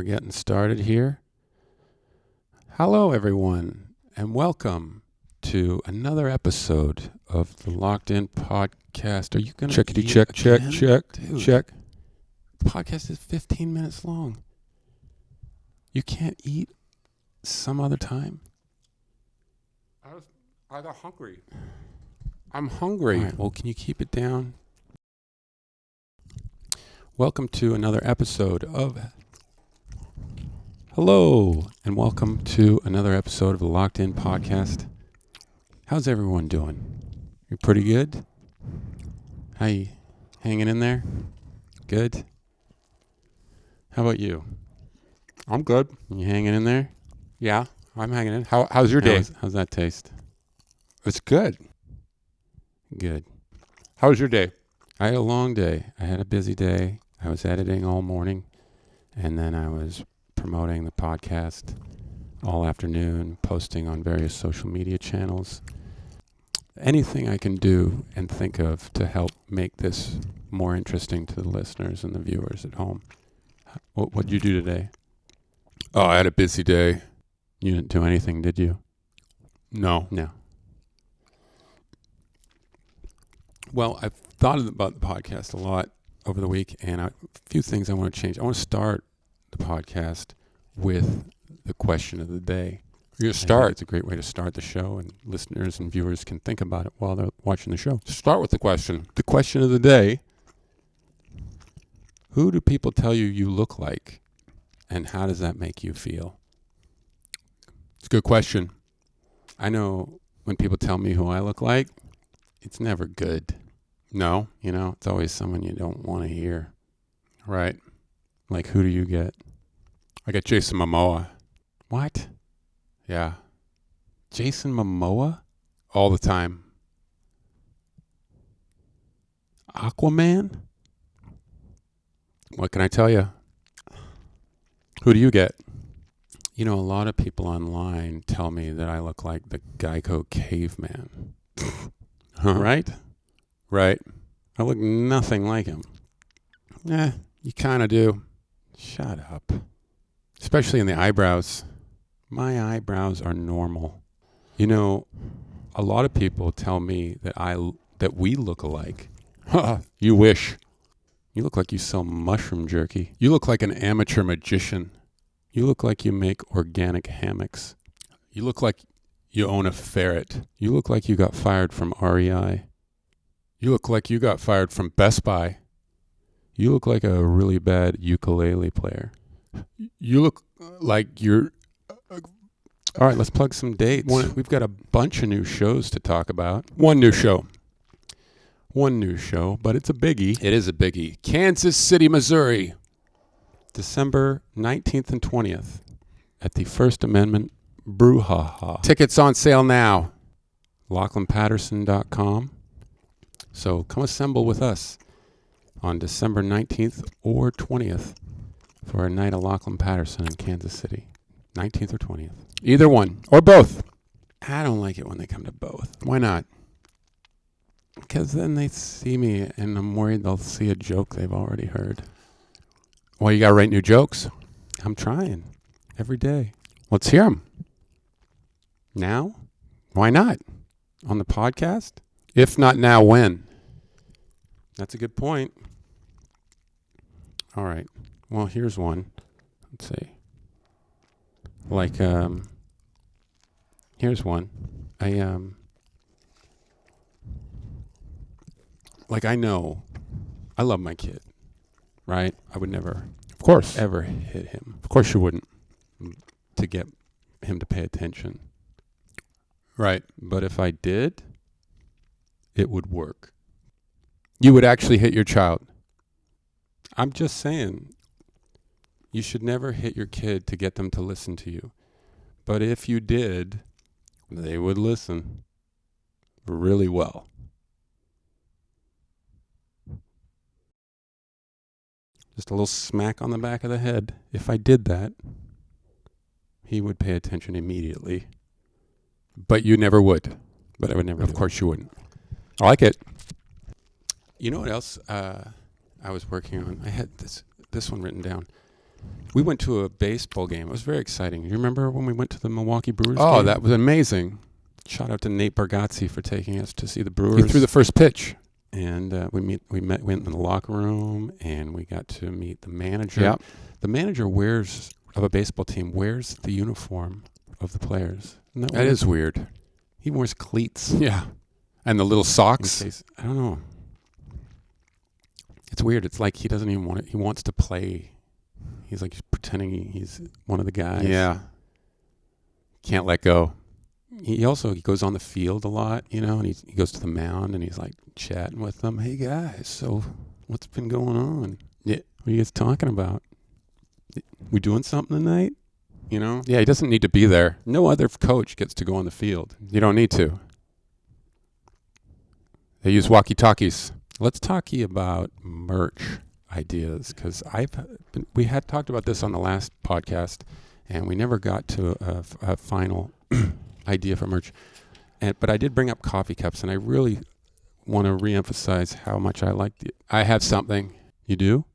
We're getting started here. Hello, everyone, and welcome to another episode of the Lach'd podcast. Are you going to Checkity check. Dude, the podcast is 15 minutes long. You can't eat some other time? I got hungry. I'm hungry. All right, well, can you keep it down? Welcome to another episode of... Hello, and welcome to another episode of the Lach'd podcast. How's everyone doing? You pretty good? How you hanging in there? Good? How about you? I'm good. You hanging in there? Yeah, I'm hanging in. How's your day? How's that taste? It's good. Good. How was your day? I had a long day. I had a busy day. I was editing all morning, and then I was promoting the podcast all afternoon, posting on various social media channels. Anything I can do and think of to help make this more interesting to the listeners and the viewers at home. What did you do today? Oh, I had a busy day. You didn't do anything, did you? No. Well, I've thought about the podcast a lot over the week, and a few things I want to change. I want to start the podcast with the question of the day. You start. It's a great way to start the show, and listeners and viewers can think about it while they're watching the show. Start with the question. The question of the day: who do people tell you look like, and how does that make you feel? It's a good question. I know when people tell me who I look like, it's never good. No. You know, it's always someone you don't want to hear. Right. Like, who do you get? I got Jason Momoa. What? Yeah. Jason Momoa? All the time. Aquaman? What can I tell you? Who do you get? You know, a lot of people online tell me that I look like the Geico caveman. Right? Right. I look nothing like him. You kind of do. Shut up. Especially in the eyebrows. My eyebrows are normal. You know, a lot of people tell me that we look alike. You wish. You look like you sell mushroom jerky. You look like an amateur magician. You look like you make organic hammocks. You look like you own a ferret. You look like you got fired from REI. You look like you got fired from Best Buy. You look like a really bad ukulele player. You look like you're... All right, let's plug some dates. We've got a bunch of new shows to talk about. One new show, but it's a biggie. It is a biggie. Kansas City, Missouri. December 19th and 20th at the First Amendment Brouhaha. Tickets on sale now. LachlanPatterson.com. So come assemble with us on December 19th or 20th for a night of Lachlan Patterson in Kansas City. 19th or 20th. Either one. Or both. I don't like it when they come to both. Why not? Because then they see me and I'm worried they'll see a joke they've already heard. Well, you got to write new jokes. I'm trying. Every day. Let's hear them. Now? Why not? On the podcast? If not now, when? That's a good point. All right. Well, here's one. Let's see. Like, here's one. I know, I love my kid, right? I would never, of course, ever hit him. Of course you wouldn't. To get him to pay attention. Right. But if I did, it would work. You would actually hit your child. I'm just saying, you should never hit your kid to get them to listen to you. But if you did, they would listen really well. Just a little smack on the back of the head. If I did that, he would pay attention immediately. But you never would. But I would never. Of course you wouldn't. I like it. You know what else I was working on? I had this one written down. We went to a baseball game. It was very exciting. You remember when we went to the Milwaukee Brewers Oh, game? that was amazing. Shout out to Nate Bargatze for taking us to see the He Brewers. threw the first pitch. And went in the locker room, and we got to meet the manager. Yeah. The manager of a baseball team wears the uniform of the players. Isn't That is weird. He wears cleats. Yeah. And the little In socks. case, I don't know. It's weird. It's like he doesn't even want it. He wants to play. He's like pretending he's one of the guys. Yeah. Can't let go. He goes on the field a lot, and he goes to the mound and he's like chatting with them. Hey guys, so what's been going on? Yeah. What are you guys talking about? We doing something tonight? Yeah, he doesn't need to be there. No other coach gets to go on the field. You don't need to. They use walkie-talkies. Let's talk about merch ideas, because we had talked about this on the last podcast, and we never got to a final idea for merch. But I did bring up coffee cups, and I really want to reemphasize how much I like I have something. You do?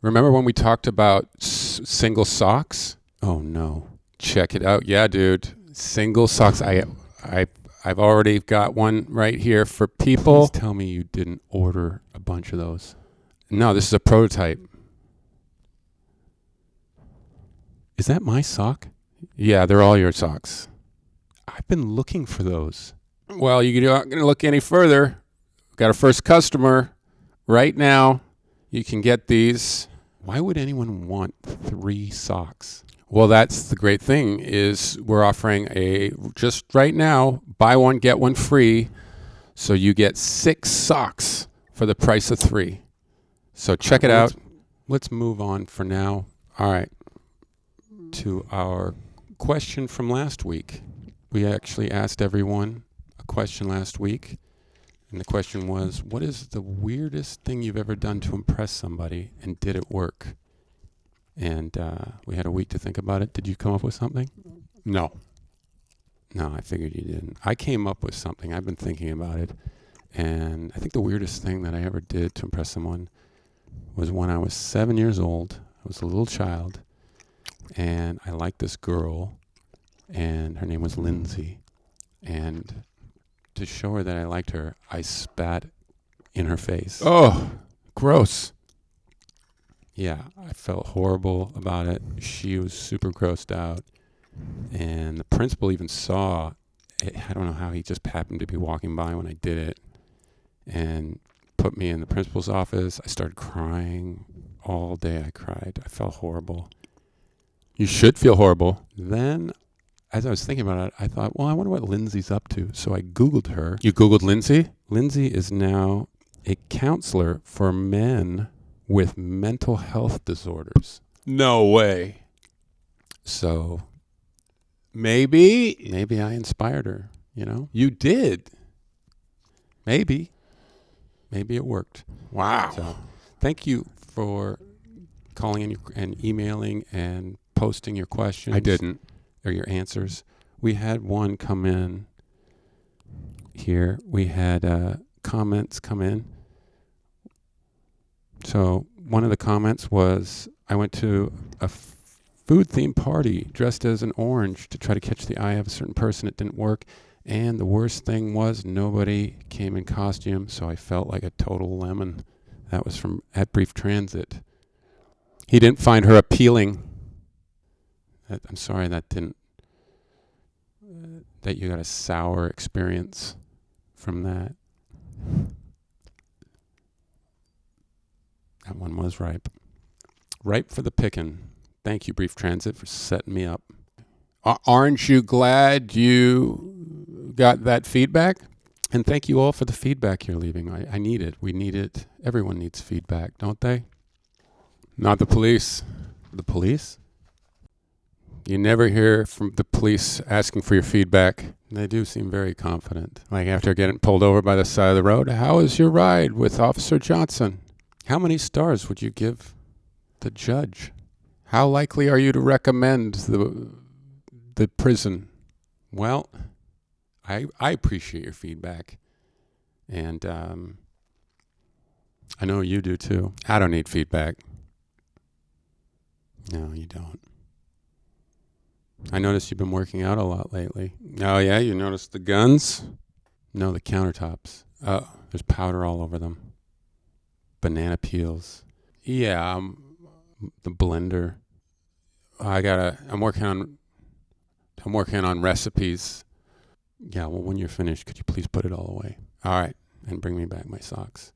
Remember when we talked about single socks? Oh no! Check it out. Yeah, dude. Single socks. I've already got one right here for people. Please tell me you didn't order a bunch of those. No, this is a prototype. Is that my sock? Yeah, they're all your socks. I've been looking for those. Well, you're not going to look any further. Got a first customer right now. You can get these. Why would anyone want 3 socks? Well, that's the great thing is we're offering just right now, buy one, get one free. So you get 6 socks for the price of 3. So check it out. Let's move on for now. All right. To our question from last week. We actually asked everyone a question last week. And the question was, what is the weirdest thing you've ever done to impress somebody, and did it work? And we had a week to think about it. Did you come up with something? No. No, I figured you didn't. I came up with something. I've been thinking about it. And I think the weirdest thing that I ever did to impress someone was when I was 7 years old. I was a little child. And I liked this girl. And her name was Lindsay. And to show her that I liked her, I spat in her face. Oh, gross. Yeah, I felt horrible about it. She was super grossed out. And the principal even saw it. I don't know how, he just happened to be walking by when I did it and put me in the principal's office. I started crying. All day I cried. I felt horrible. You should feel horrible. Then, as I was thinking about it, I thought, well, I wonder what Lindsay's up to. So I Googled her. You Googled Lindsay? Lindsay is now a counselor for men with mental health disorders. No way. So Maybe maybe I inspired her, you did. Maybe it worked. Wow. So thank you for calling in and emailing and posting your questions. I didn't. Or your answers. We had one come in here. We had comments come in. So one of the comments was, I went to a food-themed party dressed as an orange to try to catch the eye of a certain person. It didn't work. And the worst thing was nobody came in costume, so I felt like a total lemon. That was from at Brief Transit. He didn't find her appealing. I'm sorry that you got a sour experience from that. That one was ripe. Ripe for the picking. Thank you, Brief Transit, for setting me up. Aren't you glad you got that feedback? And thank you all for the feedback you're leaving. I need it. We need it. Everyone needs feedback, don't they? Not the police. The police? You never hear from the police asking for your feedback. They do seem very confident. Like after getting pulled over by the side of the road. How was your ride with Officer Johnson? How many stars would you give the judge? How likely are you to recommend the prison? Well, I appreciate your feedback. And I know you do too. I don't need feedback. No, you don't. I noticed you've been working out a lot lately. Oh, yeah? You noticed the guns? No, the countertops. Oh, There's powder all over them. Banana peels. yeah. The blender. I'm working on recipes. Yeah, well, when you're finished, could you please put it all away All right. and bring me back my socks?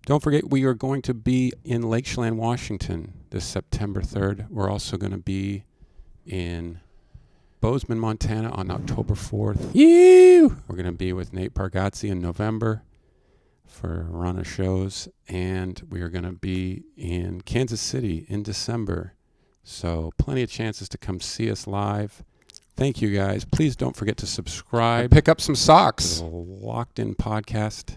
Don't forget, we are going to be in Lach'd, Washington this September 3rd. We're also going to be in Bozeman, Montana on October 4th. You. We're going to be with Nate Bargatze in November for a run of shows. And we are going to be in Kansas City in December. So plenty of chances to come see us live. Thank you, guys. Please don't forget to subscribe Pick up some to socks. the Lach'd podcast.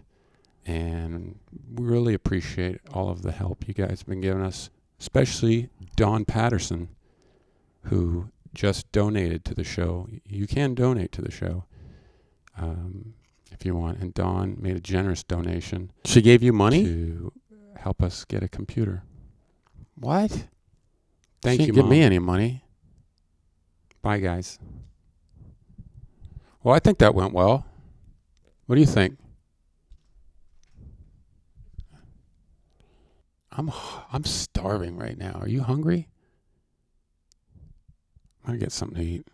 And we really appreciate all of the help you guys have been giving us, especially Don Patterson, who just donated to the show. You can donate to the show if you want. And Dawn made a generous donation. She gave you money? To help us get a computer. What? Thank She you, didn't give Mom. me any money. Bye, guys. Well, I think that went well. What do you think? I'm starving right now. Are you hungry? I'm going to get something to eat.